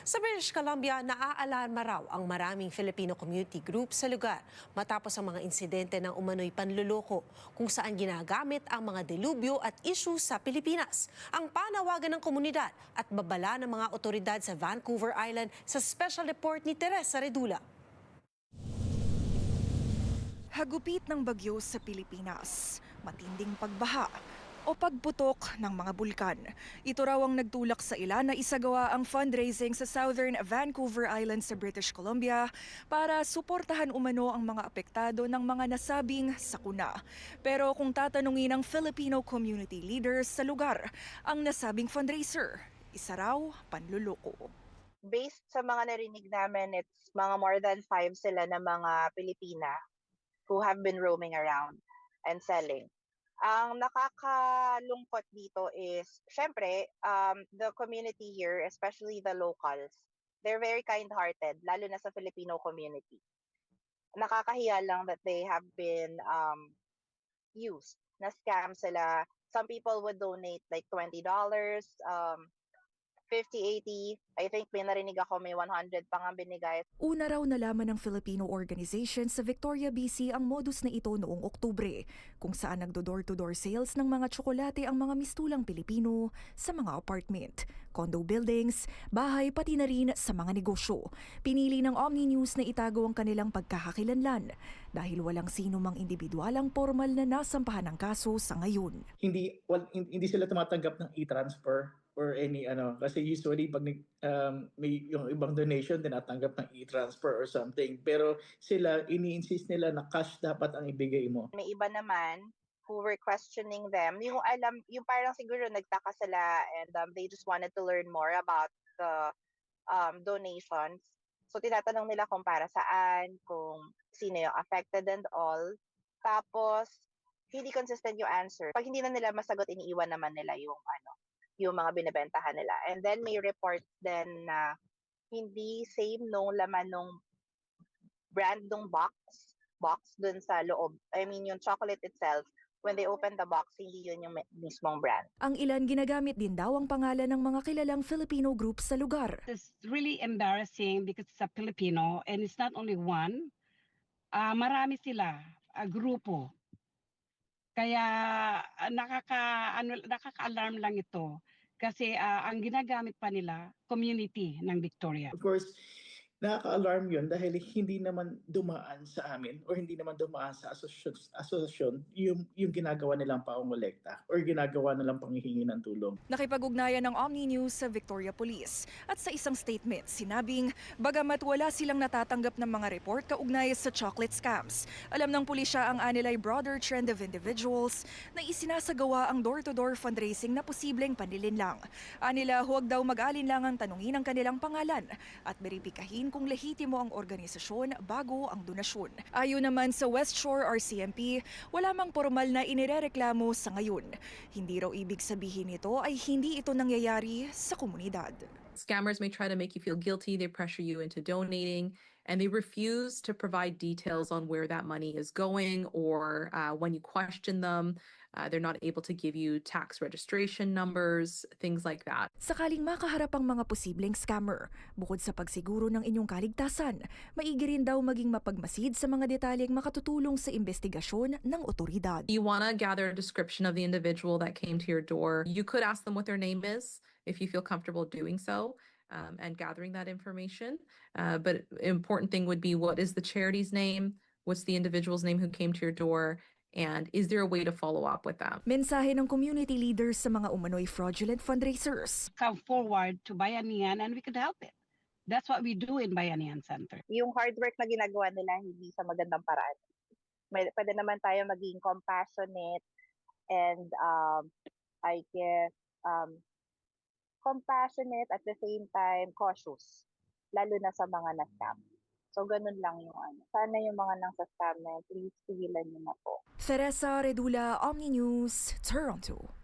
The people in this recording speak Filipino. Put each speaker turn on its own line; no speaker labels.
Sa British Columbia, naaalarma raw ang maraming Filipino community group sa lugar matapos ang mga insidente ng umano'y panluloko kung saan ginagamit ang mga delubyo at issue sa Pilipinas. Ang panawagan ng komunidad at babala ng mga otoridad sa Vancouver Island sa special report ni Teresa Redula.
Hagupit ng bagyo sa Pilipinas, matinding pagbaha o pagputok ng mga bulkan. Ito raw ang nagtulak sa ilan na isagawa ang fundraising sa Southern Vancouver Island sa British Columbia para suportahan umano ang mga apektado ng mga nasabing sakuna. Pero kung tatanungin ng Filipino community leaders sa lugar, ang nasabing fundraiser, isa raw panluloko.
Based sa mga narinig namin, it's mga more than 5 sila na mga Pilipina who have been roaming around and selling. Ang nakakalungkot dito is, syempre, the community here, especially the locals, they're very kind-hearted, lalo na sa Filipino community. Nakakahiya lang that they have been used, na scam sila. Some people would donate like $20, 50, 80. I think may narinig ako may 100 pa nga binigay.
Una raw nalaman ng Filipino organization sa Victoria, BC ang modus na ito noong Oktubre, kung saan nagdo-door-to-door sales ng mga tsokolate ang mga mistulang Pilipino sa mga apartment, condo buildings, bahay pati na rin sa mga negosyo. Pinili ng Omni News na itago ang kanilang pagkakakilanlan dahil walang sino mang individual ang formal na nasampahan ng kaso sa ngayon.
Hindi sila tumatanggap ng e-transfer or any kasi usually pag may yung ibang donation tinatanggap ng e-transfer or something, pero sila ini-insist nila na cash dapat ang ibigay mo.
May iba naman who were questioning them, yung parang siguro nagtaka sila and they just wanted to learn more about the donations. So tinatanong nila kung para saan, kung sino yung affected and all. Tapos hindi consistent yung answer. Pag hindi na nila masagot, iniiwan naman nila yung mga binebentahan nila. And then may report din na hindi same nung laman nung brand nung box dun sa loob. I mean, yung chocolate itself, when they open the box, hindi yun yung mismong brand.
Ang ilan ginagamit din daw ang pangalan ng mga kilalang Filipino group sa lugar.
It's really embarrassing because it's a Filipino and it's not only one. Marami sila, grupo. Kaya nakaka-alarm lang ito kasi ang ginagamit pa nila community ng Victoria.
Of course, nakaka-alarm yun dahil hindi naman dumaan sa amin or hindi naman dumaan sa asosasyon yung ginagawa nilang pangongolekta or ginagawa nilang panghihingi ng tulong.
Nakipag-ugnayan ng Omni News sa Victoria Police at sa isang statement sinabing bagamat wala silang natatanggap ng mga report kaugnay sa chocolate scams, alam ng pulisya ang anilay broader trend of individuals na isinasagawa ang door-to-door fundraising na posibleng panlilinlang. Anila huwag daw mag-alinlangang tanungin ang kanilang pangalan at beripikahin kung lehitimo ang organisasyon bago ang donasyon. Ayon naman sa West Shore RCMP, wala mang formal na inirereklamo sa ngayon. Hindi raw ibig sabihin nito ay hindi ito nangyayari sa komunidad.
Scammers may try to make you feel guilty, they pressure you into donating, and they refuse to provide details on where that money is going, or when you question them, they're not able to give you tax registration numbers, things like that.
Sakaling makaharap ang mga posibleng scammer, bukod sa pagsiguro ng inyong kaligtasan, maigi rin daw maging mapagmasid sa mga detalyeng makatutulong sa investigasyon ng otoridad.
You want to gather a description of the individual that came to your door. You could ask them what their name is if you feel comfortable doing so. And gathering that information. But an important thing would be, what is the charity's name? What's the individual's name who came to your door? And is there a way to follow up with them?
Mensahe ng community leaders sa mga umano'y fraudulent fundraisers.
Come forward to Bayanihan and we could help it. That's what we do in Bayanihan Center.
Yung hard work na ginagawa nila hindi sa magandang paraan. Pwede naman tayo maging compassionate and I guess compassionate at the same time cautious, lalo na sa mga na-scam. So ganun lang yung Sana yung mga nang sa scam na please tigilan niyo na po.
Teresa Redula, Omni News, Toronto.